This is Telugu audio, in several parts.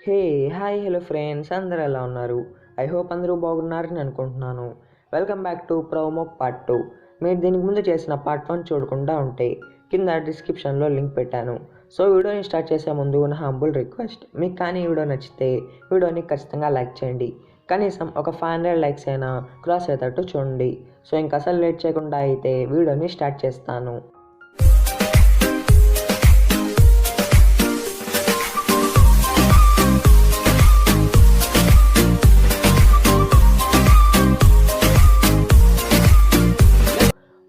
హే హాయ్ హలో ఫ్రెండ్స్, అందరూ ఎలా ఉన్నారు? ఐ హోప్ అందరూ బాగున్నారని అనుకుంటున్నాను. వెల్కమ్ బ్యాక్ టు ప్రోమోక్ పార్ట్ 2. మీరు దీనికి ముందు చేసిన పార్ట్ 1 చూడకుండా ఉంటే కింద డిస్క్రిప్షన్లో లింక్ పెట్టాను. సో వీడియోని స్టార్ట్ చేసే ముందు నా హంబుల్ రిక్వెస్ట్, మీకు కానీ వీడియో నచ్చితే వీడియోని ఖచ్చితంగా లైక్ చేయండి. కనీసం ఒక 500 లైక్స్ అయినా క్రాస్ అయ్యేటట్టు చూడండి. సో ఇంక అసలు లేట్ చేయకుండా అయితే వీడియోని స్టార్ట్ చేస్తాను.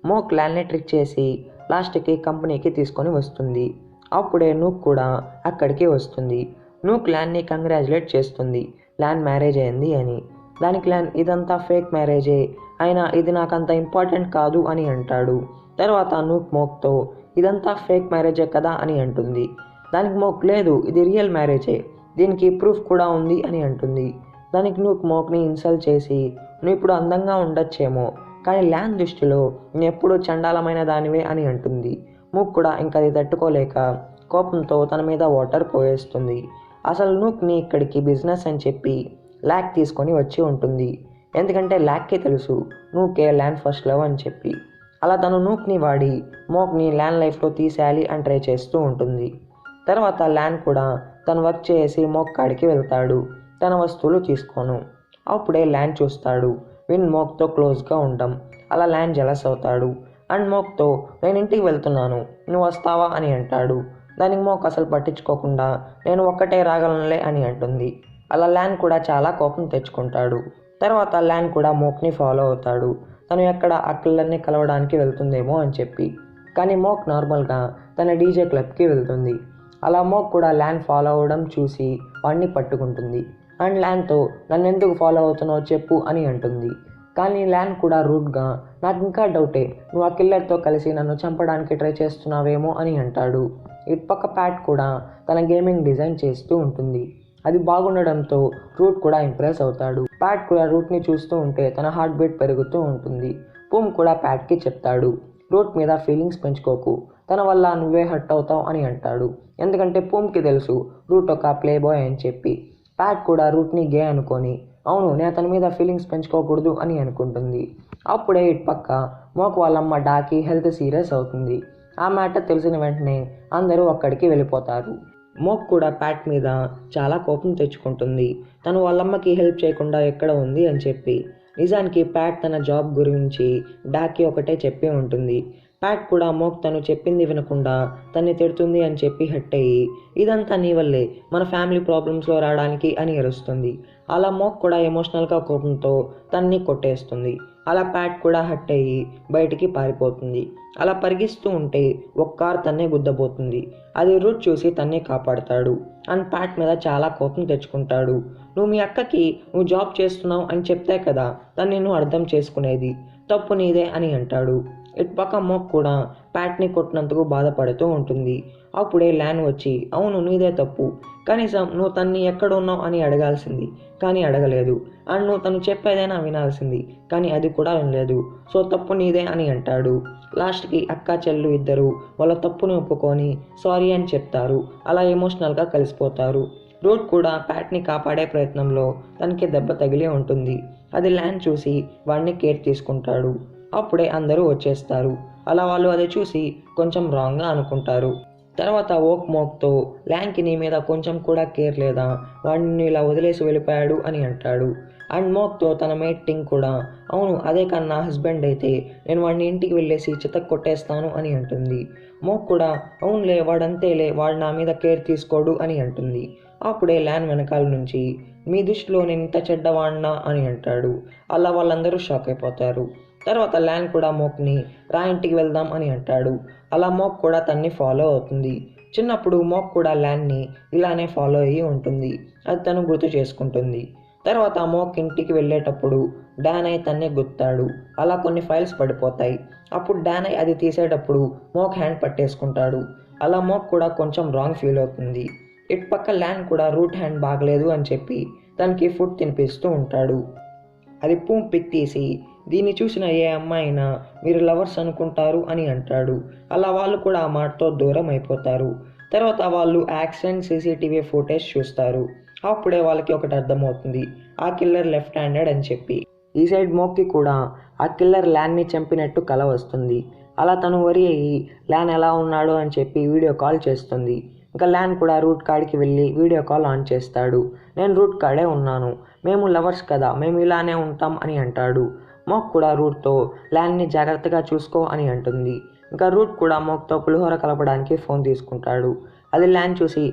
మోక్ ల్యాన్ని ట్రిక్ చేసి లాస్ట్కి కంపెనీకి తీసుకొని వస్తుంది. అప్పుడే నూక్ కూడా అక్కడికి వస్తుంది. నూక్ ల్యాన్ని కంగ్రాచులేట్ చేస్తుంది, ల్యాన్ మ్యారేజ్ అయింది అని. దానికి ల్యాన్ ఇదంతా ఫేక్ మ్యారేజే, అయినా ఇది నాకంత ఇంపార్టెంట్ కాదు అని అంటాడు. తర్వాత నూక్ మోక్తో ఇదంతా ఫేక్ మ్యారేజే కదా అని అంటుంది. దానికి మోక్ లేదు, ఇది రియల్ మ్యారేజే, దీనికి ప్రూఫ్ కూడా ఉంది అని అంటుంది. దానికి నూక్ మోక్ని ఇన్సల్ట్ చేసి నువ్వు ఇప్పుడు అందంగా ఉండొచ్చేమో, కానీ ల్యాన్ దృష్టిలో నేను ఎప్పుడూ చండాలమైన దానివే అని అంటుంది. మూక్ కూడా ఇంకా అది తట్టుకోలేక కోపంతో తన మీద వాటర్ పోయేస్తుంది. అసలు నూక్ని ఇక్కడికి బిజినెస్ అని చెప్పి ల్యాక్ తీసుకొని వచ్చి ఉంటుంది. ఎందుకంటే ల్యాక్కి తెలుసు నూకే ల్యాన్ ఫస్ట్ లవ్ అని చెప్పి. అలా తను నూక్ని వాడి మోక్ని ల్యాన్ లైఫ్లో తీసేయాలి అని ట్రై చేస్తూ ఉంటుంది. తర్వాత ల్యాన్ కూడా తను వర్క్ చేసి మోక్ కాడికి వెళ్తాడు, తన వస్తువులు తీసుకోను. అప్పుడే ల్యాన్ చూస్తాడు విన్ మోక్తో క్లోజ్గా ఉండడం. అలా ల్యాన్ జలస్ అవుతాడు అండ్ మోక్తో నేను ఇంటికి వెళ్తున్నాను, నువ్వు వస్తావా అని అంటాడు. దానికి మోక్ అసలు పట్టించుకోకుండా నేను ఒక్కటే రాగలనులే అని అంటుంది. అలా ల్యాన్ కూడా చాలా కోపం తెచ్చుకుంటాడు. తర్వాత ల్యాన్ కూడా మోక్ని ఫాలో అవుతాడు, తను ఎక్కడ అక్కలన్నీ కలవడానికి వెళ్తుందేమో అని చెప్పి. కానీ మోక్ నార్మల్గా తన డీజే క్లబ్కి వెళ్తుంది. అలా మోక్ కూడా ల్యాన్ ఫాలో అవ్వడం చూసి వాడిని పట్టుకుంటుంది అండ్ ల్యాన్తో నన్ను ఎందుకు ఫాలో అవుతున్నావు చెప్పు అని అంటుంది. కానీ ల్యాన్ కూడా రూడ్గా నాకు ఇంకా డౌటే, నువ్వు ఆ కిల్లర్తో కలిసి నన్ను చంపడానికి ట్రై చేస్తున్నావేమో అని అంటాడు. ఇటుపక్క ప్యాట్ కూడా తన గేమింగ్ డిజైన్ చేస్తూ ఉంటుంది. అది బాగుండడంతో రూట్ కూడా ఇంప్రెస్ అవుతాడు. ప్యాట్ కూడా రూట్ని చూస్తూ ఉంటే తన హార్ట్ బీట్ పెరుగుతూ ఉంటుంది. పూమ్ కూడా ప్యాట్కి చెప్తాడు, రూట్ మీద ఫీలింగ్స్ పెంచుకోకు, తన వల్ల నువ్వే హర్ట్ అవుతావు అని అంటాడు. ఎందుకంటే పూమ్కి తెలుసు రూట్ ఒక ప్లే బాయ్ అని చెప్పి. ప్యాట్ కూడా రూట్ని గే అనుకొని అవును నేను అతని మీద ఫీలింగ్స్ పెంచుకోకూడదు అని అనుకుంటుంది. అప్పుడే ఇటుపక్క మోక్ వాళ్ళమ్మ డాకి హెల్త్ సీరియస్ అవుతుంది. ఆ మ్యాటర్ తెలిసిన వెంటనే అందరూ అక్కడికి వెళ్ళిపోతారు. మోక్ కూడా ప్యాట్ మీద చాలా కోపం తెచ్చుకుంటుంది, తను వాళ్ళమ్మకి హెల్ప్ చేయకుండా ఎక్కడ ఉంది అని చెప్పి. నిజానికి ప్యాట్ తన జాబ్ గురించి డాకి ఒకటే చెప్పి ఉంటుంది. ప్యాట్ కూడా మోక్ తను చెప్పింది వినకుండా తన్ని తిడుతుంది అని చెప్పి హట్ అయ్యి ఇదంతా నీ వల్లే మన ఫ్యామిలీ ప్రాబ్లమ్స్లో రావడానికి అని అరుస్తుంది. అలా మోక్ కూడా ఎమోషనల్గా కోపంతో తన్ని కొట్టేస్తుంది. అలా ప్యాట్ కూడా హట్ అయ్యి బయటికి పారిపోతుంది. అలా పరిగిస్తూ ఉంటే ఒక కార్ తన్నే గుద్దబోతుంది. అది రూట్ చూసి తన్నే కాపాడతాడు అండ్ ప్యాట్ మీద చాలా కోపం తెచ్చుకుంటాడు. నువ్వు మీ అక్కకి నువ్వు జాబ్ చేస్తున్నావు అని చెప్తే కదా తను నిన్ను అర్థం చేసుకునేది, తప్పు నీదే అని అంటాడు. ఇటుపక్క మోక్ కూడా ప్యాట్ని కొట్టినందుకు బాధపడుతూ ఉంటుంది. అప్పుడే ల్యాన్ వచ్చి అవును నీదే తప్పు, కనీసం నువ్వు తన్ని ఎక్కడ ఉన్నావు అని అడగాల్సింది కానీ అడగలేదు, అండ్ నువ్వు తను చెప్పేదైనా వినాల్సింది కానీ అది కూడా వినలేదు, సో తప్పు నీదే అని అంటాడు. లాస్ట్కి అక్క చెల్లు ఇద్దరు వాళ్ళ తప్పుని ఒప్పుకొని సారీ అని చెప్తారు. అలా ఎమోషనల్గా కలిసిపోతారు. రూట్ కూడా ప్యాట్ని కాపాడే ప్రయత్నంలో తనకి దెబ్బ తగిలే ఉంటుంది. అది ల్యాన్ చూసి వాడిని కేర్ తీసుకుంటాడు. అప్పుడే అందరూ వచ్చేస్తారు. అలా వాళ్ళు అది చూసి కొంచెం రాంగ్గా అనుకుంటారు. తర్వాత ఓక్ మోక్తో ల్యాన్కి నీ మీద కొంచెం కూడా కేర్ లేదా, వాడిని ఇలా వదిలేసి వెళ్ళిపోయాడు అని అంటాడు. అండ్ మోక్తో తన మేట్ టింగ్ కూడా అవును అదే కన్నా హస్బెండ్ అయితే నేను వాడిని ఇంటికి వెళ్ళేసి చితక్ కొట్టేస్తాను అని అంటుంది. మోక్ కూడా అవునులే వాడంతేలే, వాడు నా మీద కేర్ తీసుకోడు అని అంటుంది. అప్పుడే ల్యాన్ వెనకాల నుంచి మీ దృష్టిలో నేను ఇంత చెడ్డవాడినా అని అంటాడు. అలా వాళ్ళందరూ షాక్ అయిపోతారు. తర్వాత ల్యాన్ కూడా మోక్ని రా ఇంటికి వెళ్దాం అని అంటాడు. అలా మోక్ కూడా తన్ని ఫాలో అవుతుంది. చిన్నప్పుడు మోక్ కూడా ల్యాన్ని ఇలానే ఫాలో అయ్యి ఉంటుంది, అది తను గుర్తు చేసుకుంటుంది. తర్వాత మోక్ ఇంటికి వెళ్ళేటప్పుడు డానై తన్నే గుర్తాడు. అలా కొన్ని ఫైల్స్ పడిపోతాయి. అప్పుడు డానై అది తీసేటప్పుడు మోక్ హ్యాండ్ పట్టేసుకుంటాడు. అలా మోక్ కూడా కొంచెం రాంగ్ ఫీల్ అవుతుంది. ఇటుపక్క ల్యాన్ కూడా రూట్ హ్యాండ్ బాగలేదు అని చెప్పి తనకి ఫుడ్ తినిపిస్తూ ఉంటాడు. అది పూమ్ పిక్ తీసి దీన్ని చూసిన ఏ అమ్మాయినా మీరు లవర్స్ అనుకుంటారు అని అంటాడు. అలా వాళ్ళు కూడా ఆ మాటతో దూరం అయిపోతారు. తర్వాత వాళ్ళు యాక్సిడెంట్ సీసీటీవీ ఫుటేజ్ చూస్తారు. అప్పుడే వాళ్ళకి ఒకటి అర్థమవుతుంది, ఆ కిల్లర్ లెఫ్ట్ హ్యాండెడ్ అని చెప్పి. ఈ సైడ్ మోక్కి కూడా ఆ కిల్లర్ ల్యాన్ని చంపినట్టు కల వస్తుంది. అలా తను వరి అయ్యి ల్యాన్ ఎలా ఉన్నాడు అని చెప్పి వీడియో కాల్ చేస్తుంది. ఇంకా ల్యాన్ కూడా రూట్ కాడికి వెళ్ళి వీడియో కాల్ ఆన్ చేస్తాడు. నేను రూట్ కాడే ఉన్నాను, మేము లవర్స్ కదా, మేము ఇలానే ఉంటాం అని అంటాడు. మోక్ కూడా రూట్తో ల్యాన్ని జాగ్రత్తగా చూసుకో అని అంటుంది. ఇంకా రూట్ కూడా మోక్తో పులిహోర కలపడానికి ఫోన్ తీసుకుంటాడు. అది ల్యాన్ చూసి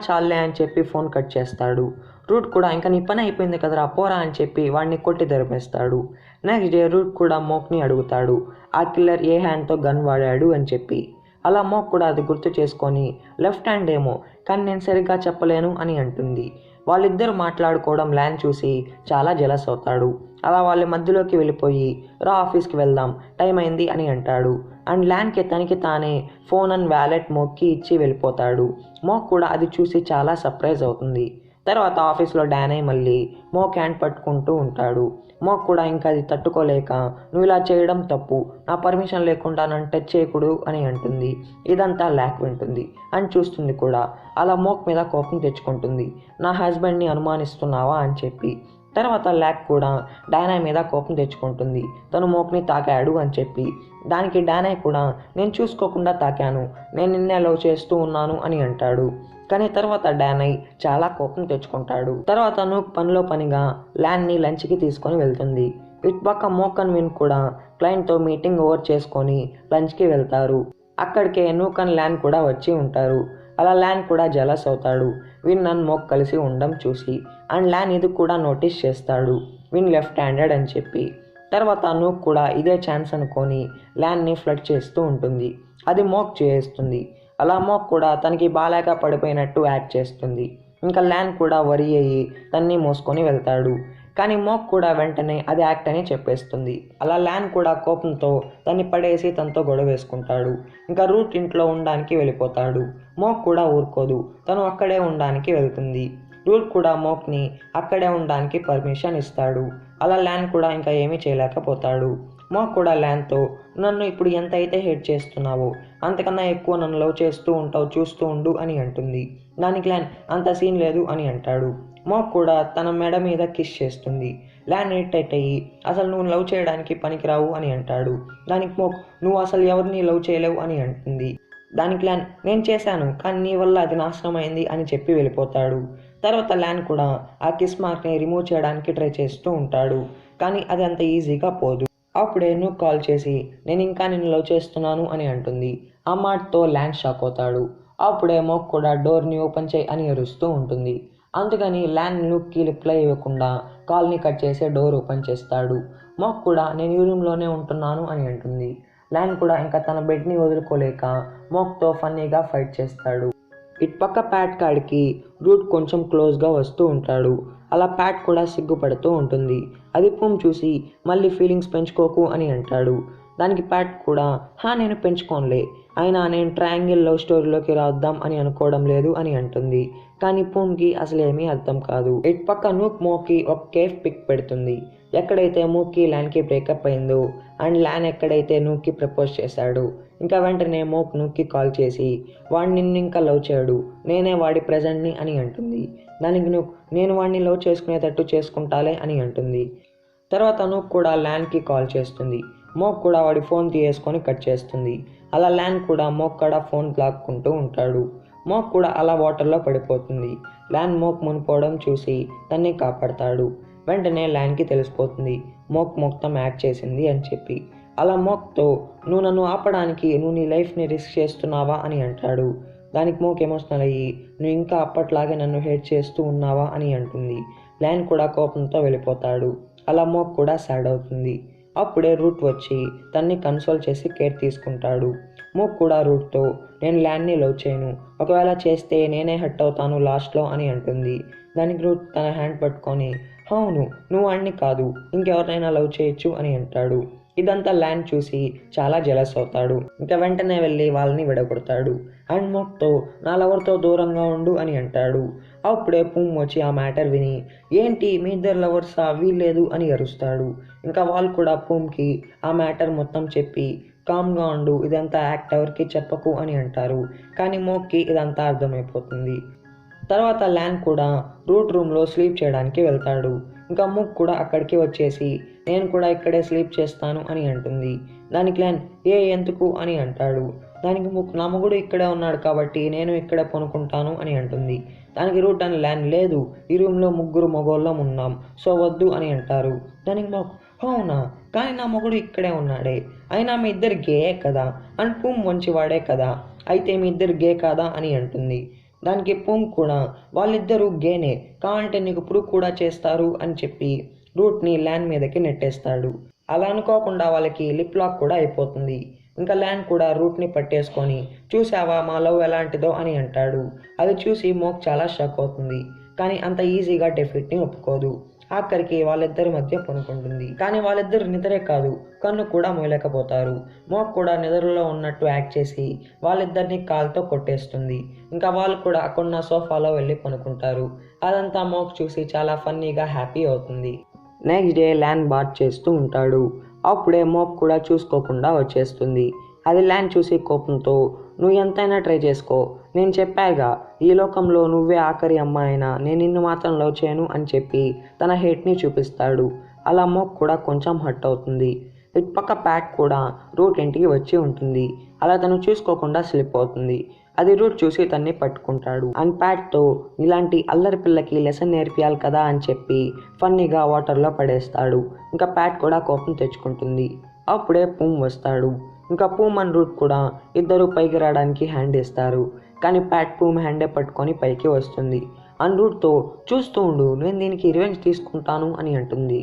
చాలే అని చెప్పి ఫోన్ కట్ చేస్తాడు. రూట్ కూడా ఇంకా నీ పని అయిపోయింది కదరా పోరా అని చెప్పి వాడిని కొట్టి ధరిపేస్తాడు. నెక్స్ట్ డే రూట్ కూడా మోక్ని అడుగుతాడు ఆ కిల్లర్ ఏ హ్యాండ్తో గన్ వాడాడు అని చెప్పి. అలా మోక్ కూడా అది గుర్తు చేసుకొని లెఫ్ట్ హ్యాండ్ ఏమో కానీ నేను సరిగ్గా చెప్పలేను అని అంటుంది. వాళ్ళిద్దరూ మాట్లాడుకోవడం ల్యాన్ చూసి చాలా జెలస్ అవుతాడు. అలా వాళ్ళ మధ్యలోకి వెళ్ళిపోయి రా ఆఫీస్కి వెళ్దాం టైం అయింది అని అంటాడు. అండ్ ల్యాన్కి తనకి తానే ఫోన్ అండ్ వ్యాలెట్ మోక్కి ఇచ్చి వెళ్ళిపోతాడు. మోక్ కూడా అది చూసి చాలా సర్ప్రైజ్ అవుతుంది. తర్వాత ఆఫీస్లో డానై మళ్ళీ మోక్ హ్యాండ్ పట్టుకుంటూ ఉంటాడు. మోక్ కూడా ఇంకా అది తట్టుకోలేక నువ్వు ఇలా చేయడం తప్పు, నా పర్మిషన్ లేకుండా నన్ను టచ్ చేయకూడదు అని అంటుంది. ఇదంతా ల్యాక్ వింటుంది అని చూస్తుంది కూడా. అలా మోక్ మీద కోపం తెచ్చుకుంటుంది, నా హస్బెండ్ని అనుమానిస్తున్నావా అని చెప్పి. తర్వాత ల్యాక్ కూడా డానై మీద కోపం తెచ్చుకుంటుంది, తను మోక్ని తాకాడు అని చెప్పి. దానికి డానై కూడా నేను చూసుకోకుండా తాకాను, నేను నిన్నే లవ్ చేస్తూ ఉన్నాను అని అంటాడు. కానీ తర్వాత డానై చాలా కోపం తెచ్చుకుంటాడు. తర్వాత నూక్ పనిలో పనిగా ల్యాన్ని లంచ్కి తీసుకొని వెళ్తుంది. ఇటుపక్క మోక్ అండ్ విన్ కూడా క్లయింట్తో మీటింగ్ ఓవర్ చేసుకొని లంచ్కి వెళ్తారు. అక్కడికే నూక్ అండ్ ల్యాన్ కూడా వచ్చి ఉంటారు. అలా ల్యాన్ కూడా జలస్ అవుతాడు విన్ అండ్ మోక్ కలిసి ఉండడం చూసి. అండ్ ల్యాన్ ఇది కూడా నోటీస్ చేస్తాడు, విన్ లెఫ్ట్ హ్యాండెడ్ అని చెప్పి. తర్వాత నూక్ కూడా ఇదే ఛాన్స్ అనుకొని ల్యాన్ని ఫ్లడ్ చేస్తూ ఉంటుంది. అది మోక్ చేస్తుంది. అలా మోక్ కూడా తనకి బాలేక పడిపోయినట్టు యాక్ట్ చేస్తుంది. ఇంకా ల్యాన్ కూడా వరి అయ్యి తన్ని మోసుకొని వెళ్తాడు. కానీ మోక్ కూడా వెంటనే అది యాక్ట్ అని చెప్పేస్తుంది. అలా ల్యాన్ కూడా కోపంతో తన్ని పడేసి తనతో గొడవ వేసుకుంటాడు. ఇంకా రూట్ ఇంట్లో ఉండడానికి వెళ్ళిపోతాడు. మోక్ కూడా ఊరుకోదు, తను అక్కడే ఉండడానికి వెళ్తుంది. రూట్ కూడా మోక్ని అక్కడే ఉండడానికి పర్మిషన్ ఇస్తాడు. అలా ల్యాన్ కూడా ఇంకా ఏమీ చేయలేకపోతాడు. మోక్ కూడా ల్యాన్తో నన్ను ఇప్పుడు ఎంత అయితే హేట్ చేస్తున్నావో అంతకన్నా ఎక్కువ నన్ను లవ్ చేస్తూ ఉంటావు, చూస్తూ ఉండు అని అంటుంది. దానికి ల్యాన్ అంత సీన్ లేదు అని అంటాడు. మోక్ కూడా తన మెడ మీద కిస్ చేస్తుంది. ల్యాన్ ఇరిటేట్ అయ్యి అసలు నువ్వు లవ్ చేయడానికి పనికిరావు అని అంటాడు. దానికి మోక్ నువ్వు అసలు ఎవరిని లవ్ చేయలేవు అని అంటుంది. దానికి ల్యాన్ నేను చేశాను కానీ నీ వల్ల అది నాశనం అయింది అని చెప్పి వెళ్ళిపోతాడు. తర్వాత ల్యాన్ కూడా ఆ కిస్ మార్క్ని రిమూవ్ చేయడానికి ట్రై చేస్తూ ఉంటాడు. కానీ అది అంత ఈజీగా పోదు. అప్పుడే నువ్వు కాల్ చేసి నేను ఇంకా నిన్ను లవ్ చేస్తున్నాను అని అంటుంది. ఆ మాటతో ల్యాన్ షాక్ అవుతాడు. అప్పుడే మోక్ కూడా డోర్ని ఓపెన్ చేయి అని అరుస్తూ ఉంటుంది. అందుకని ల్యాన్ నూక్కి రిప్లై ఇవ్వకుండా కాల్ని కట్ చేసి డోర్ ఓపెన్ చేస్తాడు. మోక్ కూడా నేను ఈ రూమ్లోనే ఉంటున్నాను అని అంటుంది. ల్యాన్ కూడా ఇంకా తన బెడ్ని వదులుకోలేక మోక్తో ఫన్నీగా ఫైట్ చేస్తాడు. ఇటుపక్క ప్యాట్ కాడికి రూట్ కొంచెం క్లోజ్గా వస్తూ ఉంటాడు. అలా ప్యాట్ కూడా సిగ్గుపడుతూ ఉంటుంది. అది పూమ్ చూసి మళ్ళీ ఫీలింగ్స్ పెంచుకోకు అని అంటాడు. దానికి ప్యాట్ కూడా నేను పెంచుకోనులే, అయినా నేను ట్రయాంగిల్ లవ్ స్టోరీలోకి రాద్దాం అని అనుకోవడం లేదు అని అంటుంది. కానీ పూమ్కి అసలేమీ అర్థం కాదు. ఇటుపక్క నూక్ మోక్కి ఒక కేఫ్ పిక్ పెడుతుంది. ఎక్కడైతే మోక్కి ల్యాన్కి బ్రేకప్ అయిందో అండ్ ల్యాన్ ఎక్కడైతే నూక్కి ప్రపోజ్ చేశాడు. ఇంకా వెంటనే మోక్ నూక్కి కాల్ చేసి వాడిని నిన్ను ఇంకా లవ్ చేయడు, నేనే వాడి ప్రెజెంట్ని అని అంటుంది. దానికి నూక్ నేను వాడిని లవ్ చేసుకునేటట్టు చేసుకుంటాలే అని అంటుంది. తర్వాత నూక్ కూడా ల్యాన్కి కాల్ చేస్తుంది. మోక్ కూడా వాడి ఫోన్ తీసుకొని కట్ చేస్తుంది. అలా ల్యాన్ కూడా మోక్ కూడా ఫోన్ లాక్కుంటూ ఉంటాడు. మోక్ కూడా అలా వాటర్లో పడిపోతుంది. ల్యాన్ మోక్ మునిపోవడం చూసి తన్ని కాపాడతాడు. వెంటనే ల్యాన్కి తెలిసిపోతుంది మోక్ మొత్తం యాక్ట్ చేసింది అని చెప్పి. అలా మోక్తో నువ్వు నన్ను ఆపడానికి నువ్వు నీ లైఫ్ని రిస్క్ చేస్తున్నావా అని అంటాడు. దానికి మోక్ ఎమోషనల్ అయ్యి నువ్వు ఇంకా అప్పట్లాగే నన్ను హేట్ చేస్తూ ఉన్నావా అని అంటుంది. ల్యాన్ కూడా కోపంతో వెళ్ళిపోతాడు. అలా మోక్ కూడా సాడ్ అవుతుంది. అప్పుడే రూట్ వచ్చి తన్ని కన్సోల్ చేసి కేర్ తీసుకుంటాడు. మోక్ కూడా రూట్తో నేను ల్యాన్ని లవ్ చేయను, ఒకవేళ చేస్తే నేనే హర్ట్ అవుతాను లాస్ట్లో అని అంటుంది. దానికి రూట్ తన హ్యాండ్ పట్టుకొని అవును నువ్వు అన్ని కాదు ఇంకెవరినైనా లవ్ చేయొచ్చు అని అంటాడు. ఇదంతా ల్యాన్ చూసి చాలా జెలస్ అవుతాడు. ఇంకా వెంటనే వెళ్ళి వాళ్ళని విడగొడతాడు. అండ్ మోక్తో నా లవర్తో దూరంగా ఉండు అని అంటాడు. అప్పుడే పూమ్ వచ్చి ఆ మ్యాటర్ విని ఏంటి మీ ఇద్దరు లవర్సా వీల్లేదు అని అరుస్తాడు. ఇంకా వాళ్ళు కూడా పూమ్కి ఆ మ్యాటర్ మొత్తం చెప్పి కామ్గా ఉండు, ఇదంతా యాక్ట్ ఎవరికి చెప్పకు అని అంటారు. కానీ మోక్కి ఇదంతా అర్థమైపోతుంది. తర్వాత ల్యాన్ కూడా రూట్ రూమ్లో స్లీప్ చేయడానికి వెళ్తాడు. ఇంకా మూక్ కూడా అక్కడికి వచ్చేసి నేను కూడా ఇక్కడే స్లీప్ చేస్తాను అని అంటుంది. దానికి ల్యాన్ ఎందుకు అని అంటాడు. దానికి మూక్ నా మొగుడు ఇక్కడే ఉన్నాడు కాబట్టి నేను ఇక్కడే పనుకుంటాను అని అంటుంది. దానికి రూట్ అని ల్యాన్ లేదు, ఈ రూమ్లో 3 మగోళ్ళం ఉన్నాం, సో వద్దు అని అంటారు. దానికి మూక్ అవునా, కానీ నా మొగుడు ఇక్కడే ఉన్నాడే, అయినా మీ ఇద్దరు గేయే కదా, అండ్ పూమ్ మంచివాడే కదా, అయితే మీ ఇద్దరు గే కాదా అని అంటుంది. దానికి పూమ్ కూడా వాళ్ళిద్దరూ గేనే, కావాలంటే నీకు ప్రూవ్ కూడా చేస్తారు అని చెప్పి రూట్ని ల్యాన్ మీదకి నెట్టేస్తాడు. అలా అనుకోకుండా వాళ్ళకి లిప్ లాక్ కూడా అయిపోతుంది. ఇంకా ల్యాన్ కూడా రూట్ని పట్టేసుకొని చూసావా మా లవ్ ఎలాంటిదో అని అంటాడు. అది చూసి మోక్ చాలా షాక్ అవుతుంది, కానీ అంత ఈజీగా డెఫిట్ని ఒప్పుకోదు. ఆఖరికి వాళ్ళిద్దరి మధ్య పనుకుంటుంది. కానీ వాళ్ళిద్దరు నిద్రే కాదు, కన్ను కూడా మోయలేకపోతారు. మోక్ కూడా నిద్రలో ఉన్నట్టు యాక్ట్ చేసి వాళ్ళిద్దరిని కాల్తో కొట్టేస్తుంది. ఇంకా వాళ్ళు కూడా అక్కడున్న సోఫాలో వెళ్ళి పనుకుంటారు. అదంతా మోక్ చూసి చాలా ఫన్నీగా హ్యాపీ అవుతుంది. నెక్స్ట్ డే ల్యాన్ బాత్ చేస్తూ ఉంటాడు. అప్పుడే మోక్ కూడా చూసుకోకుండా వచ్చేస్తుంది. అది ల్యాన్ చూసి కోపంతో నువ్వు ఎంతైనా ట్రై చేసుకో, నేను చెప్పాగా ఈ లోకంలో నువ్వే ఆఖరి అమ్మాయినా నేను నిన్ను మాత్రం లవ్ చేయను అని చెప్పి తన హేట్ని చూపిస్తాడు. అలా మోక్ కూడా కొంచెం హర్ట్ అవుతుంది. ఇటుపక్క ప్యాట్ కూడా రూట్ ఇంటికి వచ్చి ఉంటుంది. అలా తను చూసుకోకుండా స్లిప్ అవుతుంది. అది రూట్ చూసి తన్ని పట్టుకుంటాడు. అండ్ ప్యాట్తో ఇలాంటి అల్లరి పిల్లకి లెసన్ నేర్పియాలి కదా అని చెప్పి ఫన్నీగా వాటర్లో పడేస్తాడు. ఇంకా ప్యాట్ కూడా కోపం తెచ్చుకుంటుంది. అప్పుడే పూమ్ వస్తాడు. ఇంకా పూమ్ అండ్ రూట్ కూడా ఇద్దరు పైకి రావడానికి హ్యాండ్ ఇస్తారు. కానీ ప్యాట్ పూమ్ హ్యాండే పట్టుకొని పైకి వస్తుంది. అండ్ రూట్తో చూస్తూ ఉండు, నేను దీనికి రివెంజ్ తీసుకుంటాను అని అంటుంది.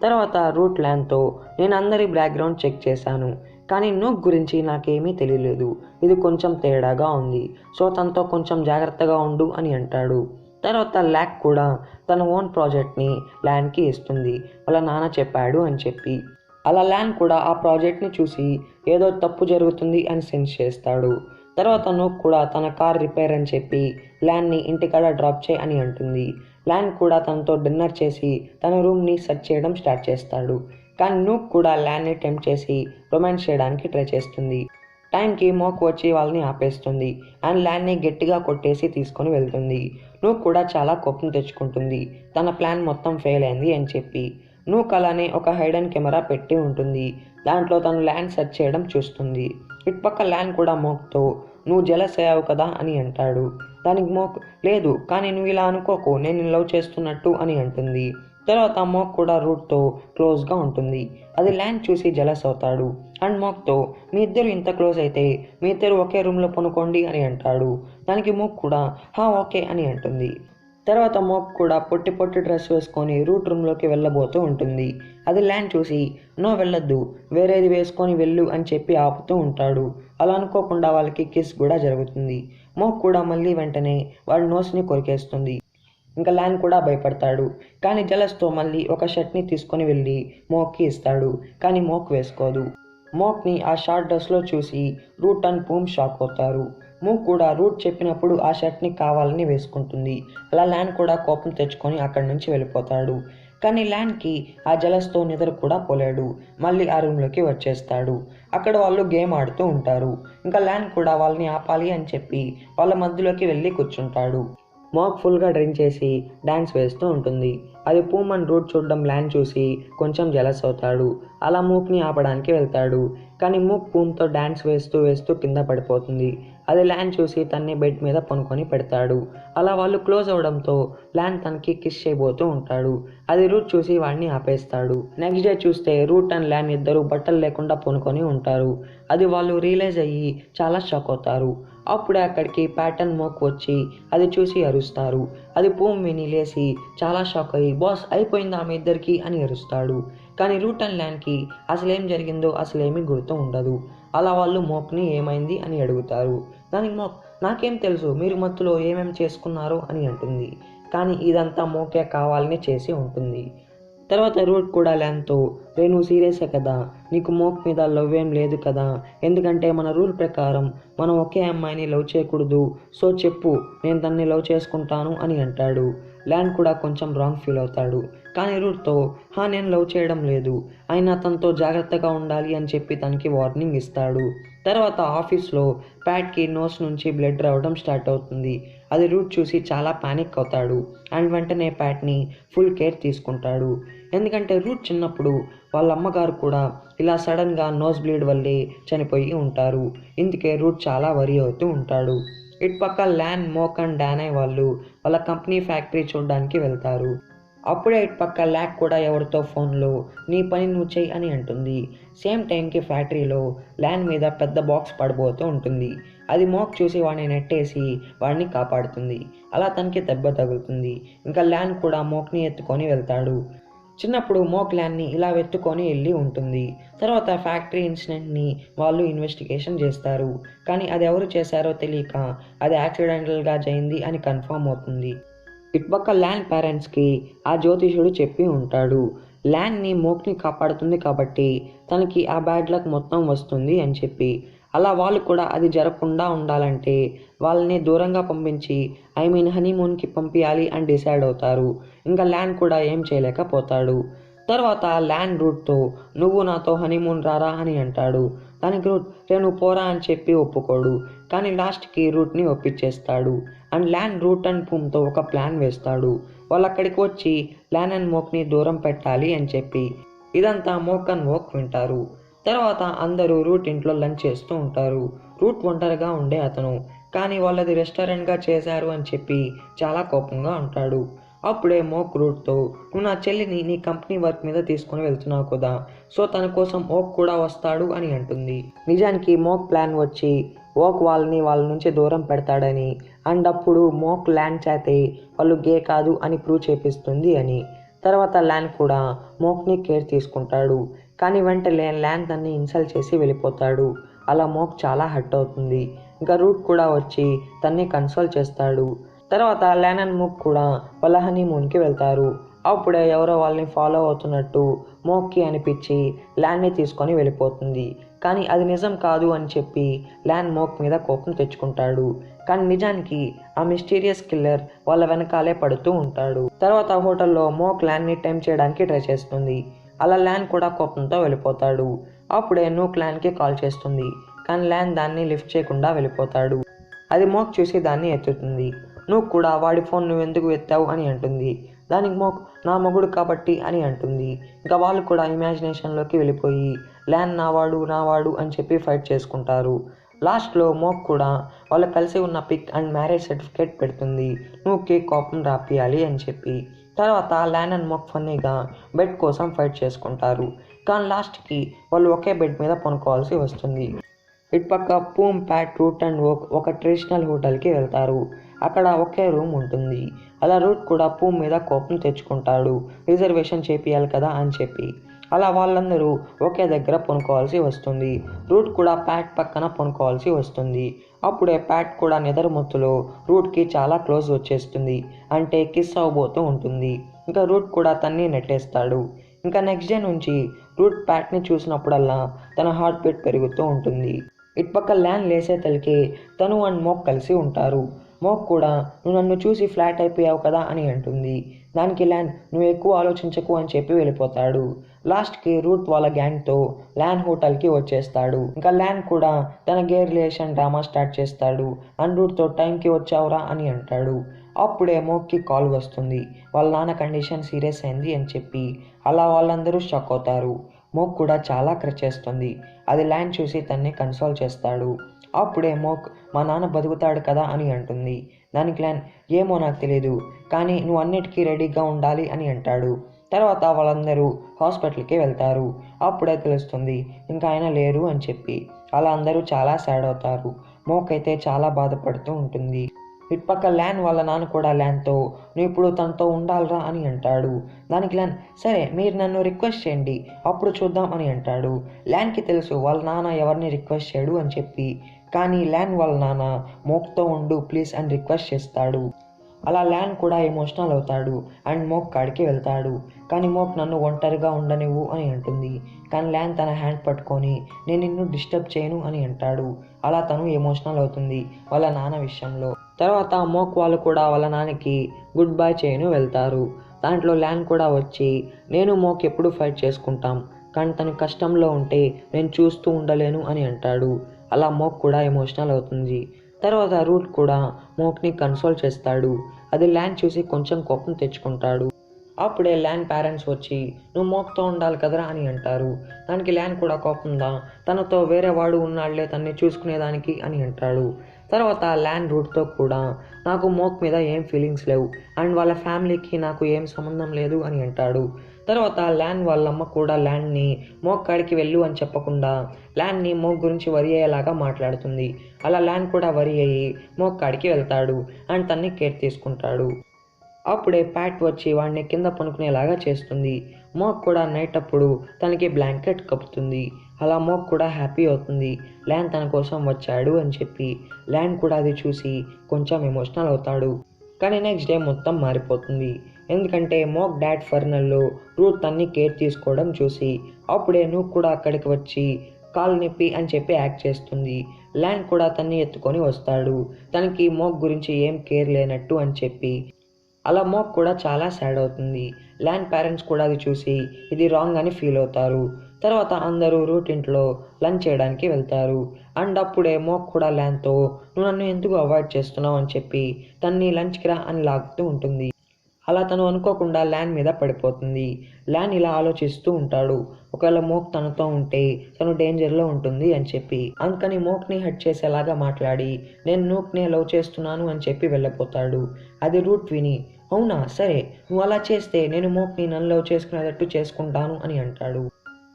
తర్వాత రూట్ ల్యాన్తో నేను అందరి బ్యాక్గ్రౌండ్ చెక్ చేశాను, కానీ నూక్ గురించి నాకేమీ తెలియలేదు, ఇది కొంచెం తేడాగా ఉంది, సో తనతో కొంచెం జాగ్రత్తగా ఉండు అని అంటాడు. తర్వాత ల్యాక్ కూడా తన ఓన్ ప్రాజెక్ట్ని ల్యాన్కి ఇస్తుంది, వాళ్ళ నాన్న చెప్పాడు అని చెప్పి. అలా ల్యాన్ కూడా ఆ ప్రాజెక్ట్ని చూసి ఏదో తప్పు జరుగుతుంది అని సెన్స్ చేస్తాడు. తర్వాత నూక్ కూడా తన కార్ రిపేర్ అని చెప్పి ల్యాన్ని ఇంటికాడ డ్రాప్ చేయి అని అంటుంది. ల్యాన్ కూడా తనతో డిన్నర్ చేసి తన రూమ్ని సెర్చ్ చేయడం స్టార్ట్ చేస్తాడు. కానీ నూక్ కూడా ల్యాన్ని టెంప్ట్ చేసి రొమాన్స్ చేయడానికి ట్రై చేస్తుంది. టైంకి మోక్ వచ్చి వాళ్ళని ఆపేస్తుంది అండ్ ల్యాన్ని గట్టిగా కొట్టేసి తీసుకొని వెళ్తుంది. నూక్ కూడా చాలా కోపం తెచ్చుకుంటుంది, తన ప్లాన్ మొత్తం ఫెయిల్ అయింది అని చెప్పి. నూక్ అలానే ఒక హైడెన్ కెమెరా పెట్టి ఉంటుంది, దాంట్లో తను ల్యాన్ సెర్చ్ చేయడం చూస్తుంది. ఇటుపక్క ల్యాన్ కూడా మోక్తో నువ్వు జెలస్ అయ్యావు కదా అని అంటాడు. దానికి మోక్ లేదు, కానీ నువ్వు ఇలా అనుకోకు, నేను లవ్ చేస్తున్నట్టు అని అంటుంది. తర్వాత మోక్ కూడా రూట్తో క్లోజ్గా ఉంటుంది. అది ల్యాన్ చూసి జెలస్ అవుతాడు అండ్ మోక్తో మీ ఇద్దరు ఇంత క్లోజ్ అయితే మీ ఇద్దరు ఒకే రూమ్లో పనుకోండి అని అంటాడు. దానికి మోక్ కూడా ఓకే అని అంటుంది. తర్వాత మోక్ కూడా పొట్టి పొట్టి డ్రెస్ వేసుకొని రూట్ రూమ్లోకి వెళ్ళబోతూ ఉంటుంది. అది ల్యాన్ చూసి నో వెళ్ళొద్దు, వేరేది వేసుకొని వెళ్ళు అని చెప్పి ఆపుతూ ఉంటాడు. అలా అనుకోకుండా వాళ్ళకి కిస్ కూడా జరుగుతుంది. మోక్ కూడా మళ్ళీ వెంటనే వాడి నోస్ని కొరికేస్తుంది. ఇంకా ల్యాన్ కూడా భయపడతాడు, కానీ జలస్తో మళ్ళీ ఒక షర్ట్ని తీసుకొని వెళ్ళి మోక్కి ఇస్తాడు, కానీ మోక్ వేసుకోదు. మోక్ని ఆ షార్ట్ డ్రెస్లో చూసి రూట్ అండ్ పూమ్ షాక్ అవుతారు. మోక్ కూడా రూట్ చెప్పినప్పుడు ఆ షర్ట్ని కావాలని వేసుకుంటుంది. అలా ల్యాన్ కూడా కోపం తెచ్చుకొని అక్కడి నుంచి వెళ్ళిపోతాడు. కానీ ల్యాన్కి ఆ జలస్తో నిద్ర కూడా పోలేడు, మళ్ళీ ఆ రూమ్లోకి వచ్చేస్తాడు. అక్కడ వాళ్ళు గేమ్ ఆడుతూ ఉంటారు. ఇంకా ల్యాన్ కూడా వాళ్ళని ఆపాలి అని చెప్పి వాళ్ళ మధ్యలోకి వెళ్ళి కూర్చుంటాడు. మోక్ ఫుల్గా డ్రింక్ చేసి డ్యాన్స్ వేస్తూ ఉంటుంది. అది పూమ్ అండ్ రూట్ చూడడం ల్యాన్ చూసి కొంచెం జెలస్ అవుతాడు. అలా మూక్ని ఆపడానికి వెళ్తాడు, కానీ మూక్ పూమ్తో డ్యాన్స్ వేస్తూ వేస్తూ కింద పడిపోతుంది. అది ల్యాన్ చూసి తన్ని బెడ్ మీద పనుకొని పెడతాడు. అలా వాళ్ళు క్లోజ్ అవడంతో ల్యాన్ తనకి కిస్ చేయబోతూ ఉంటాడు. అది రూట్ చూసి వాడిని ఆపేస్తాడు. నెక్స్ట్ డే చూస్తే రూట్ అండ్ ల్యాన్ ఇద్దరు బట్టలు లేకుండా పనుకొని ఉంటారు. అది వాళ్ళు రియలైజ్ అయ్యి చాలా షాక్ అవుతారు. అప్పుడే అక్కడికి ప్యాటర్న్ మోక్ వచ్చి అది చూసి అరుస్తారు. అది పూమ్ విని లేసి చాలా షాక్ అయ్యి బాస్ అయిపోయిందా మీ ఇద్దరికి అని అరుస్తాడు. కానీ రూట్ అండ్ ల్యాన్కి అసలేం జరిగిందో అసలేమీ గుర్తు ఉండదు. అలా వాళ్ళు మోక్ని ఏమైంది అని అడుగుతారు. దానికి మోక్ నాకేం తెలుసు, మీరు మత్తులో ఏమేమి చేసుకున్నారో అని అంటుంది. కానీ ఇదంతా మోకే కావాలని చేసి ఉంటుంది. తర్వాత రూట్ కూడా ల్యాన్తో నువ్వు సీరియసే కదా, నీకు మోక్ మీద లవ్ ఏం లేదు కదా, ఎందుకంటే మన రూల్ ప్రకారం మనం ఒకే అమ్మాయిని లవ్ చేయకూడదు, సో చెప్పు నేను తన్ని లవ్ చేసుకుంటాను అని అంటాడు. ల్యాన్ కూడా కొంచెం రాంగ్ ఫీల్ అవుతాడు. కానీ రూట్తో నేను లవ్ చేయడం లేదు, అయినా తనతో జాగ్రత్తగా ఉండాలి అని చెప్పి తనకి వార్నింగ్ ఇస్తాడు. తర్వాత ఆఫీస్లో ప్యాట్కి నోస్ నుంచి బ్లడ్ రావడం స్టార్ట్ అవుతుంది. అది రూట్ చూసి చాలా పానిక్ అవుతాడు అండ్ వెంటనే ప్యాట్ని ఫుల్ కేర్ తీసుకుంటాడు. ఎందుకంటే రూట్ చిన్నప్పుడు వాళ్ళ అమ్మగారు కూడా ఇలా సడన్గా నోస్ బ్లీడ్ వల్లే చనిపోయి ఉంటారు. ఇందుకే రూట్ చాలా వరీ అవుతూ ఉంటాడు. ఇటుపక్క ల్యాన్, మోక్ అండ్ డానై వాళ్ళు వాళ్ళ కంపెనీ ఫ్యాక్టరీ చూడడానికి వెళ్తారు. అప్పుడే ఇటుపక్క ల్యాక్ కూడా ఎవరితో ఫోన్లో నీ పని నువ్వు చెయ్యి అని అంటుంది. సేమ్ టైంకి ఫ్యాక్టరీలో ల్యాన్ మీద పెద్ద బాక్స్ పడబోతూ ఉంటుంది. అది మోక్ చూసి వాడిని నెట్టేసి వాడిని కాపాడుతుంది. అలా తనకి దెబ్బ తగులుతుంది. ఇంకా ల్యాన్ కూడా మోక్ని ఎత్తుకొని వెళ్తాడు. చిన్నప్పుడు మోక్ ల్యాన్ని ఇలా వెతుక్కొని వెళ్ళి ఉంటుంది. తర్వాత ఫ్యాక్టరీ ఇన్సిడెంట్ని వాళ్ళు ఇన్వెస్టిగేషన్ చేస్తారు. కానీ అది ఎవరు చేశారో తెలియక అది యాక్సిడెంటల్గా జరిగింది అని కన్ఫర్మ్ అవుతుంది. ఇటుపక్క ల్యాన్ పేరెంట్స్కి ఆ జ్యోతిషుడు చెప్పి ఉంటాడు, ల్యాన్ని మోక్ని కాపాడుతుంది కాబట్టి తనకి ఆ బ్యాడ్ లక్ మొత్తం వస్తుంది అని చెప్పి. అలా వాళ్ళు కూడా అది జరగకుండా ఉండాలంటే వాళ్ళని దూరంగా పంపించి హనీమూన్కి పంపించాలి అని డిసైడ్ అవుతారు. ఇంకా ల్యాన్ కూడా ఏం చేయలేకపోతాడు. తర్వాత ల్యాన్ రూట్తో నువ్వు నాతో హనీమూన్ రారా అని అంటాడు. దానికి రూట్ నువ్వు పోరా అని చెప్పి ఒప్పుకోడు. కానీ లాస్ట్కి రూట్ని ఒప్పించేస్తాడు. అండ్ ల్యాన్ రూట్ అండ్ పూమ్తో ఒక ప్లాన్ వేస్తాడు. వాళ్ళు అక్కడికి వచ్చి ల్యాన్ అండ్ మోక్ని దూరం పెట్టాలి అని చెప్పి. ఇదంతా మోక్ అండ్ వోక్ వింటారు. తర్వాత అందరూ రూట్ ఇంట్లో లంచ్ చేస్తూ ఉంటారు. రూట్ ఒంటరిగా ఉండే అతను, కానీ వాళ్ళది రెస్టారెంట్గా చేశారు అని చెప్పి చాలా కోపంగా ఉంటాడు. అప్పుడే మోక్ రూట్తో నువ్వు నా చెల్లిని నీ కంపెనీ వర్క్ మీద తీసుకుని వెళ్తున్నావు కదా, సో తన కోసం ఓక్ కూడా వస్తాడు అని అంటుంది. నిజానికి మోక్ ప్లాన్ వచ్చి ఓక్ వాళ్ళ నుంచి దూరం పెడతాడని అండ్ అప్పుడు మోక్ ల్యాన్ చేతే వాళ్ళు గే కాదు అని ప్రూవ్ చేపిస్తుంది అని. తర్వాత ల్యాన్ కూడా మోక్ని కేర్ తీసుకుంటాడు. కానీ వెంటనే ల్యాన్ తన్ని ఇన్సల్ట్ చేసి వెళ్ళిపోతాడు. అలా మోక్ చాలా హర్ట్ అవుతుంది. ఇంకా రూట్ కూడా వచ్చి తన్ని కన్సోల్ చేస్తాడు. తర్వాత ల్యాన్ అండ్ మోక్ కూడా వాళ్ళ హనీమూన్కి వెళ్తారు. అప్పుడే ఎవరో వాళ్ళని ఫాలో అవుతున్నట్టు మోక్కి అనిపించి ల్యాన్ని తీసుకొని వెళ్ళిపోతుంది. కానీ అది నిజం కాదు అని చెప్పి ల్యాన్ మోక్ మీద కోపం తెచ్చుకుంటాడు. కానీ నిజానికి ఆ మిస్టీరియస్ కిల్లర్ వాళ్ళ వెనకాలే పడుతూ ఉంటాడు. తర్వాత హోటల్లో మోక్ ల్యాన్ని టైం చేయడానికి ట్రై చేస్తుంది. అలా ల్యాన్ కూడా కోపంతో వెళ్ళిపోతాడు. అప్పుడే నూక్ ల్యాన్కి కాల్ చేస్తుంది. కానీ ల్యాన్ దాన్ని లిఫ్ట్ చేయకుండా వెళ్ళిపోతాడు. అది మోక్ చూసి దాన్ని ఎత్తుతుంది. నువ్వు కూడా వాడి ఫోన్ నువ్వెందుకు ఎత్తావు అని అంటుంది. దానికి మోక్ నా మొగుడు కాబట్టి అని అంటుంది. ఇంకా వాళ్ళు కూడా ఇమాజినేషన్లోకి వెళ్ళిపోయి ల్యాన్ నావాడు అని చెప్పి ఫైట్ చేసుకుంటారు. లాస్ట్లో మోక్ కూడా వాళ్ళు కలిసి ఉన్న పిక్ అండ్ మ్యారేజ్ సర్టిఫికేట్ పెడుతుంది, నువ్వుకి కోపం రాపియాలి అని చెప్పి. తర్వాత ల్యాన్ అండ్ మోక్ ఫన్నీగా బెడ్ కోసం ఫైట్ చేసుకుంటారు. కానీ లాస్ట్కి వాళ్ళు ఒకే బెడ్ మీద పనుకోవాల్సి వస్తుంది. ఇటుపక్క పూమ్, ప్యాట్, రూట్ అండ్ వోక్ ఒక ట్రెడిషనల్ హోటల్కి వెళ్తారు. అక్కడ ఒకే రూమ్ ఉంటుంది. అలా రూట్ కూడా పూమ్ మీద కోపం తెచ్చుకుంటాడు, రిజర్వేషన్ చేపియాలి కదా అని చెప్పి. అలా వాళ్ళందరూ ఒకే దగ్గర పనుకోవాల్సి వస్తుంది. రూట్ కూడా ప్యాట్ పక్కన పనుకోవాల్సి వస్తుంది. అప్పుడే ప్యాట్ కూడా నిద్రమత్తులో రూట్కి చాలా క్లోజ్ వచ్చేస్తుంది, అంటే కిస్ అవ్వబోతూ ఉంటుంది. ఇంకా రూట్ కూడా తన్ని నెట్టేస్తాడు. ఇంకా నెక్స్ట్ డే నుంచి రూట్ ప్యాట్ని చూసినప్పుడల్లా తన హార్ట్ బీట్ పెరుగుతూ ఉంటుంది. ఇటుపక్క ల్యాన్ లేసే తలకి తను అండ్ మోక్ కలిసి ఉంటారు. మోక్ కూడా నువ్వు నన్ను చూసి ఫ్లాట్ అయిపోయావు కదా అని అంటుంది. దానికి ల్యాన్ నువ్వు ఎక్కువ ఆలోచించకు అని చెప్పి వెళ్ళిపోతాడు. లాస్ట్కి రూట్ వాళ్ళ గ్యాంగ్తో ల్యాన్ హోటల్కి వచ్చేస్తాడు. ఇంకా ల్యాన్ కూడా తన గే రిలేషన్ డ్రామా స్టార్ట్ చేస్తాడు. అండ్ రూట్తో టైంకి వచ్చావురా అని అంటాడు. అప్పుడే మోక్కి కాల్ వస్తుంది, వాళ్ళ నాన్న కండిషన్ సీరియస్ అయింది అని చెప్పి. అలా వాళ్ళందరూ షాక్ అవుతారు. మోక్ కూడా చాలా క్రచ్ చేస్తుంది. అది ల్యాన్ చూసి తన్ని కన్సోల్ చేస్తాడు. అప్పుడే మోక్ మా నాన్న బతుకుతాడు కదా అని అంటుంది. దానికి ల్యాన్ ఏమో నాకు తెలియదు, కానీ నువ్వు అన్నిటికీ రెడీగా ఉండాలి అని అంటాడు. తర్వాత వాళ్ళందరూ హాస్పిటల్కి వెళ్తారు. అప్పుడే తెలుస్తుంది ఇంకా ఆయన లేరు అని చెప్పి. అలా అందరూ చాలా సాడ్ అవుతారు. మోక్ అయితే చాలా బాధపడుతూ ఉంటుంది. ఇటుపక్క ల్యాన్ వాళ్ళ నాన్న కూడా ల్యాన్తో నువ్వు ఇప్పుడు తనతో ఉండాలిరా అని అంటాడు. దానికి ల్యాన్ సరే మీరు నన్ను రిక్వెస్ట్ చేయండి అప్పుడు చూద్దాం అని అంటాడు. ల్యాన్కి తెలుసు వాళ్ళ నాన్న ఎవరిని రిక్వెస్ట్ చేయడు అని చెప్పి. కానీ ల్యాన్ వాళ్ళ నాన్న మోక్తో ఉండు ప్లీజ్ అని రిక్వెస్ట్ చేస్తాడు. అలా ల్యాన్ కూడా ఎమోషనల్ అవుతాడు అండ్ మోక్ కాడికి వెళ్తాడు. కానీ మోక్ నన్ను ఒంటరిగా ఉండనివ్వు అని అంటుంది. కానీ ల్యాన్ తన హ్యాండ్ పట్టుకొని నేను నిన్ను డిస్టర్బ్ చేయను అని అంటాడు. అలా తను ఎమోషనల్ అవుతుంది వాళ్ళ నాన్న విషయంలో. తర్వాత మోక్ వాళ్ళు కూడా వాళ్ళ నాన్నకి గుడ్ బై చేయను వెళ్తారు. దాంట్లో ల్యాన్ కూడా వచ్చి నేను మోక్ ఎప్పుడు ఫైట్ చేసుకుంటాం, కానీ తను కష్టంలో ఉంటే నేను చూస్తూ ఉండలేను అని అంటాడు. అలా మోక్ కూడా ఎమోషనల్ అవుతుంది. తర్వాత రూట్ కూడా మోక్ని కన్సోల్ చేస్తాడు. అది ల్యాన్ చూసి కొంచెం కోపం తెచ్చుకుంటాడు. అప్పుడే ల్యాన్ పేరెంట్స్ వచ్చి నువ్వు మోక్తో ఉండాలి కదరా అని అంటారు. దానికి ల్యాన్ కూడా కోపంగా తనతో వేరే వాడు ఉన్నాళ్లే తన్ని చూసుకునేదానికి అని అంటాడు. తర్వాత ల్యాన్ రూట్తో కూడా నాకు మోక్ మీద ఏం ఫీలింగ్స్ లేవు అండ్ వాళ్ళ ఫ్యామిలీకి నాకు ఏం సంబంధం లేదు అని అంటాడు. తర్వాత ల్యాన్ వాళ్ళమ్మ కూడా ల్యాన్ని మోక్ కాడికి వెళ్ళు అని చెప్పకుండా ల్యాన్ని మోక్ గురించి వరి అయ్యేలాగా మాట్లాడుతుంది. అలా ల్యాన్ కూడా వరి అయ్యి మోక్ కాడికి వెళ్తాడు అండ్ తన్ని కేర్ తీసుకుంటాడు. అప్పుడే ప్యాట్ వచ్చి వాడిని కింద పనుకునేలాగా చేస్తుంది. మోక్ కూడా నైట్ అప్పుడు తనకి బ్లాంకెట్ కప్పుతుంది. అలా మోక్ కూడా హ్యాపీ అవుతుంది ల్యాన్ తన కోసం వచ్చాడు అని చెప్పి. ల్యాన్ కూడా అది చూసి కొంచెం ఎమోషనల్ అవుతాడు. కానీ నెక్స్ట్ డే మొత్తం మారిపోతుంది. ఎందుకంటే మోక్ డాడ్ ఫర్నల్లో రూట్ తన్ని కేర్ తీసుకోవడం చూసి అప్పుడే నువ్వు కూడా అక్కడికి వచ్చి కాలు నొప్పి అని చెప్పి యాక్ట్ చేస్తుంది. ల్యాన్ కూడా తన్ని ఎత్తుకొని వస్తాడు తనకి మోక్ గురించి ఏం కేర్ లేనట్టు అని చెప్పి. అలా మోక్ కూడా చాలా సాడ్ అవుతుంది. ల్యాన్ పేరెంట్స్ కూడా అది చూసి ఇది రాంగ్ అని ఫీల్ అవుతారు. తర్వాత అందరూ రూట్ ఇంట్లో లంచ్ చేయడానికి వెళ్తారు. అండ్ అప్పుడే మోక్ కూడా ల్యాన్తో నువ్వు నన్ను ఎందుకు అవాయిడ్ చేస్తున్నావు అని చెప్పి తన్ని లంచ్కి రా అని లాగుతూ ఉంటుంది. అలా తను అనుకోకుండా ల్యాన్ మీద పడిపోతుంది. ల్యాన్ ఇలా ఆలోచిస్తూ ఉంటాడు ఒకవేళ మోక్ తనతో ఉంటే తను డేంజర్లో ఉంటుంది అని చెప్పి. అందుకని మోక్ని హట్ చేసేలాగా మాట్లాడి నేను నూక్నే లవ్ చేస్తున్నాను అని చెప్పి వెళ్ళిపోతాడు. అది రూట్ విని అవునా సరే నువ్వు అలా చేస్తే నేను మోక్ని నన్ను లవ్ చేసుకునేటట్టు చేసుకుంటాను అని అంటాడు.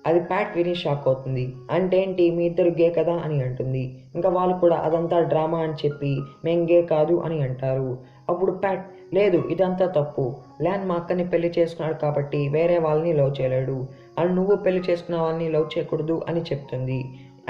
అది ప్యాట్ విని షాక్ అవుతుంది. అంటే ఏంటి మీ ఇద్దరు గే కదా అని అంటుంది. ఇంకా వాళ్ళు కూడా అదంతా డ్రామా అని చెప్పి మేం గే కాదు అని అంటారు. అప్పుడు ప్యాట్ లేదు ఇదంతా తప్పు, ల్యాన్ మా అక్కని పెళ్లి చేసుకున్నాడు కాబట్టి వేరే వాళ్ళని లవ్ చేయలేడు అండ్ నువ్వు పెళ్లి చేసుకున్న వాళ్ళని లవ్ చేయకూడదు అని చెప్తుంది.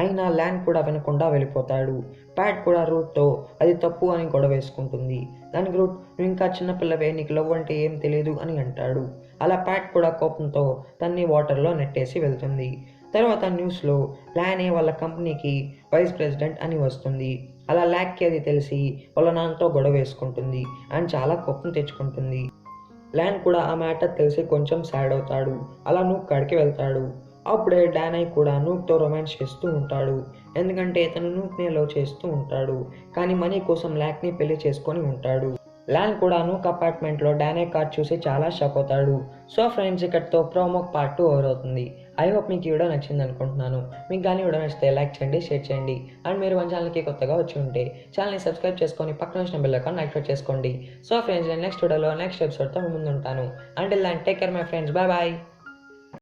అయినా ల్యాన్ కూడా వినకుండా వెళ్ళిపోతాడు. ప్యాట్ కూడా రూట్తో అది తప్పు అని గొడవ వేసుకుంటుంది. దానికి రూట్ నువ్వు ఇంకా చిన్నపిల్లవే నీకు లవ్ అంటే ఏం తెలియదు అని అంటాడు. అలా ప్యాట్ కూడా కోపంతో తన్ని వాటర్లో నెట్టేసి వెళ్తుంది. తర్వాత న్యూస్లో ల్యానే వాళ్ళ కంపెనీకి వైస్ ప్రెసిడెంట్ అని వస్తుంది. అలా ల్యాక్కి అది తెలిసి వాళ్ళ నాన్నతో గొడవ వేసుకుంటుంది అండ్ చాలా కోపం తెచ్చుకుంటుంది. ల్యాన్ కూడా ఆ మ్యాటర్ తెలిసి కొంచెం సాడ్ అవుతాడు. అలా నూక్ కాడికి వెళ్తాడు. అప్పుడే డానై కూడా నూక్తో రొమాన్స్ చేస్తూ ఉంటాడు. ఎందుకంటే తను నూక్ని లవ్ చేస్తూ ఉంటాడు కానీ మనీ కోసం ల్యాక్ని పెళ్లి చేసుకొని ఉంటాడు. ల్యాన్ కూడా నూక్ అపార్ట్మెంట్లో డానై కార్ చూసి చాలా షాక్ అవుతాడు. సో ఫ్రెండ్స్ ఇక్కడితో ప్రోమోక్ పార్ట్ 2 ఓవర్ అవుతుంది. ఐ హోప్ మీకు ఈ వీడియో నచ్చింది అనుకుంటున్నాను. మీకు కానీ వీడియో నచ్చితే లైక్ చేయండి, షేర్ చేయండి అండ్ మీరు మన ఛానల్కి కొత్తగా వచ్చి ఉంటే ఛానల్ని సబ్స్క్రైబ్ చేసుకొని పక్కన వచ్చిన బెల్ ఐకాన్ యాక్టివేట్ చేసుకోండి. సో ఫ్రెండ్స్ నేను నెక్స్ట్ వీడియోలో నెక్స్ట్ ఎపిసోడ్తో మీ ముందు ఉంటాను. Until then take care my friends, bye bye.